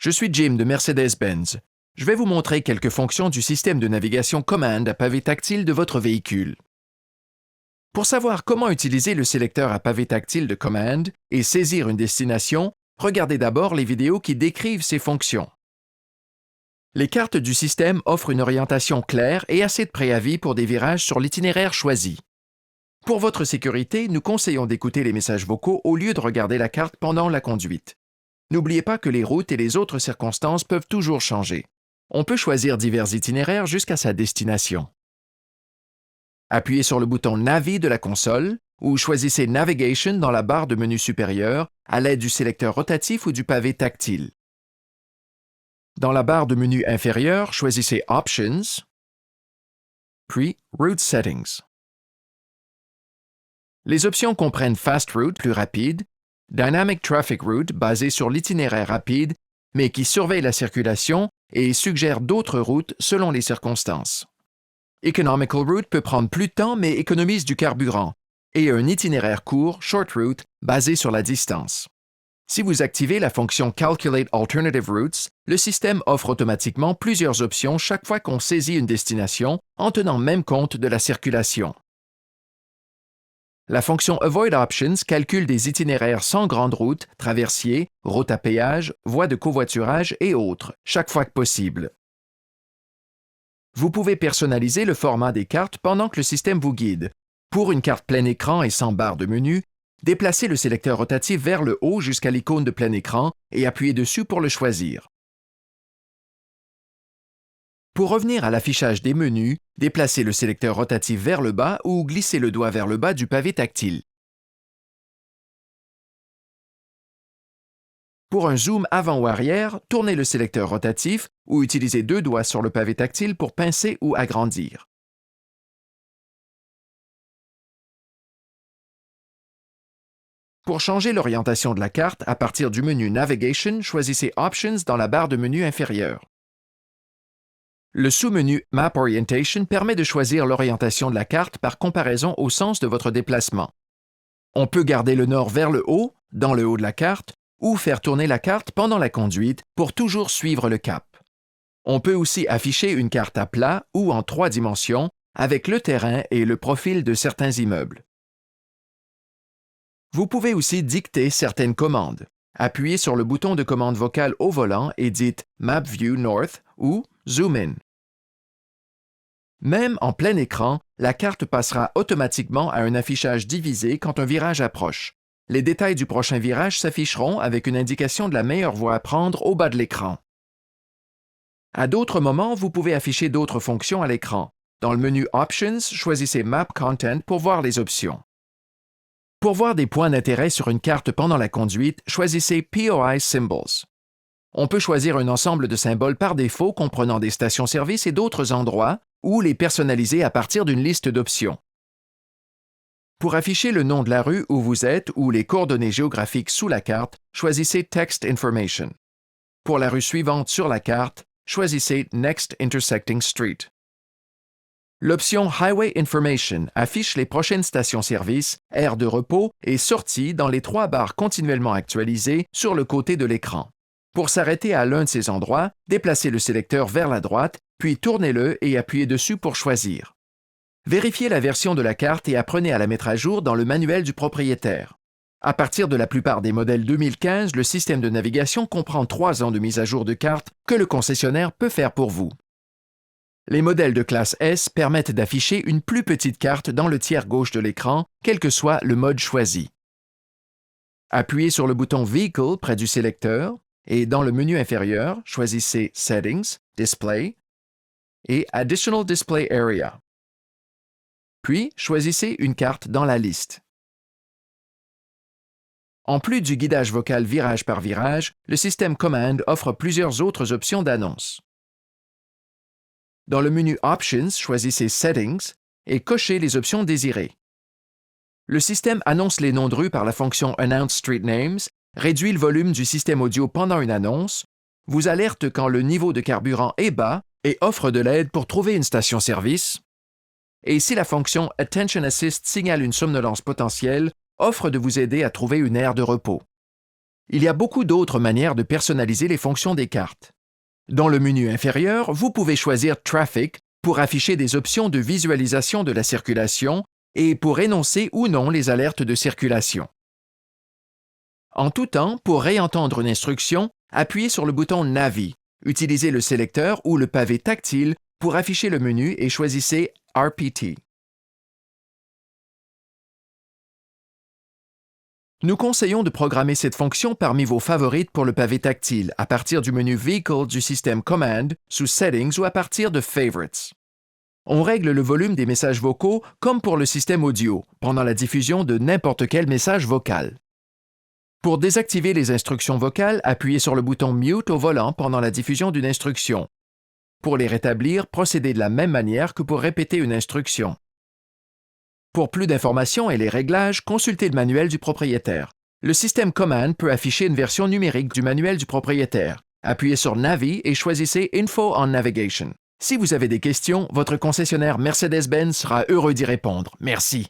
Je suis Jim de Mercedes-Benz. Je vais vous montrer quelques fonctions du système de navigation Command à pavé tactile de votre véhicule. Pour savoir comment utiliser le sélecteur à pavé tactile de Command et saisir une destination, regardez d'abord les vidéos qui décrivent ces fonctions. Les cartes du système offrent une orientation claire et assez de préavis pour des virages sur l'itinéraire choisi. Pour votre sécurité, nous conseillons d'écouter les messages vocaux au lieu de regarder la carte pendant la conduite. N'oubliez pas que les routes et les autres circonstances peuvent toujours changer. On peut choisir divers itinéraires jusqu'à sa destination. Appuyez sur le bouton Navi de la console ou choisissez Navigation dans la barre de menu supérieure à l'aide du sélecteur rotatif ou du pavé tactile. Dans la barre de menu inférieure, choisissez Options, puis Route Settings. Les options comprennent Fast Route, plus rapide, Dynamic Traffic Route, basé sur l'itinéraire rapide, mais qui surveille la circulation et suggère d'autres routes selon les circonstances. Economical Route peut prendre plus de temps mais économise du carburant, et un itinéraire court, Short Route, basé sur la distance. Si vous activez la fonction Calculate Alternative Routes, le système offre automatiquement plusieurs options chaque fois qu'on saisit une destination en tenant même compte de la circulation. La fonction Avoid Options calcule des itinéraires sans grande route, traversiers, routes à péage, voies de covoiturage et autres, chaque fois que possible. Vous pouvez personnaliser le format des cartes pendant que le système vous guide. Pour une carte plein écran et sans barre de menu, déplacez le sélecteur rotatif vers le haut jusqu'à l'icône de plein écran et appuyez dessus pour le choisir. Pour revenir à l'affichage des menus, déplacez le sélecteur rotatif vers le bas ou glissez le doigt vers le bas du pavé tactile. Pour un zoom avant ou arrière, tournez le sélecteur rotatif ou utilisez deux doigts sur le pavé tactile pour pincer ou agrandir. Pour changer l'orientation de la carte, à partir du menu Navigation, choisissez Options dans la barre de menu inférieure. Le sous-menu Map Orientation permet de choisir l'orientation de la carte par comparaison au sens de votre déplacement. On peut garder le nord vers le haut, dans le haut de la carte, ou faire tourner la carte pendant la conduite pour toujours suivre le cap. On peut aussi afficher une carte à plat ou en 3 dimensions avec le terrain et le profil de certains immeubles. Vous pouvez aussi dicter certaines commandes. Appuyez sur le bouton de commande vocale au volant et dites Map View North ou Zoom In. Même en plein écran, la carte passera automatiquement à un affichage divisé quand un virage approche. Les détails du prochain virage s'afficheront avec une indication de la meilleure voie à prendre au bas de l'écran. À d'autres moments, vous pouvez afficher d'autres fonctions à l'écran. Dans le menu Options, choisissez Map Content pour voir les options. Pour voir des points d'intérêt sur une carte pendant la conduite, choisissez POI Symbols. On peut choisir un ensemble de symboles par défaut comprenant des stations-service et d'autres endroits, ou les personnaliser à partir d'une liste d'options. Pour afficher le nom de la rue où vous êtes ou les coordonnées géographiques sous la carte, choisissez Text Information. Pour la rue suivante sur la carte, choisissez Next Intersecting Street. L'option Highway Information affiche les prochaines stations-service, aires de repos et sorties dans les 3 barres continuellement actualisées sur le côté de l'écran. Pour s'arrêter à l'un de ces endroits, déplacez le sélecteur vers la droite, puis tournez-le et appuyez dessus pour choisir. Vérifiez la version de la carte et apprenez à la mettre à jour dans le manuel du propriétaire. À partir de la plupart des modèles 2015, le système de navigation comprend 3 ans de mise à jour de carte que le concessionnaire peut faire pour vous. Les modèles de classe S permettent d'afficher une plus petite carte dans le tiers gauche de l'écran, quel que soit le mode choisi. Appuyez sur le bouton Vehicle près du sélecteur et dans le menu inférieur, choisissez Settings, Display et Additional Display Area. Puis, choisissez une carte dans la liste. En plus du guidage vocal virage par virage, le système Command offre plusieurs autres options d'annonce. Dans le menu Options, choisissez Settings et cochez les options désirées. Le système annonce les noms de rues par la fonction Announce Street Names, réduit le volume du système audio pendant une annonce, vous alerte quand le niveau de carburant est bas et offre de l'aide pour trouver une station-service, et si la fonction Attention Assist signale une somnolence potentielle, offre de vous aider à trouver une aire de repos. Il y a beaucoup d'autres manières de personnaliser les fonctions des cartes. Dans le menu inférieur, vous pouvez choisir Traffic pour afficher des options de visualisation de la circulation et pour énoncer ou non les alertes de circulation. En tout temps, pour réentendre une instruction, appuyez sur le bouton Navi. Utilisez le sélecteur ou le pavé tactile pour afficher le menu et choisissez RPT. Nous conseillons de programmer cette fonction parmi vos favorites pour le pavé tactile à partir du menu Vehicle du système Command, sous Settings ou à partir de Favorites. On règle le volume des messages vocaux comme pour le système audio, pendant la diffusion de n'importe quel message vocal. Pour désactiver les instructions vocales, appuyez sur le bouton Mute au volant pendant la diffusion d'une instruction. Pour les rétablir, procédez de la même manière que pour répéter une instruction. Pour plus d'informations et les réglages, consultez le manuel du propriétaire. Le système Command peut afficher une version numérique du manuel du propriétaire. Appuyez sur Navi et choisissez Info on Navigation. Si vous avez des questions, votre concessionnaire Mercedes-Benz sera heureux d'y répondre. Merci.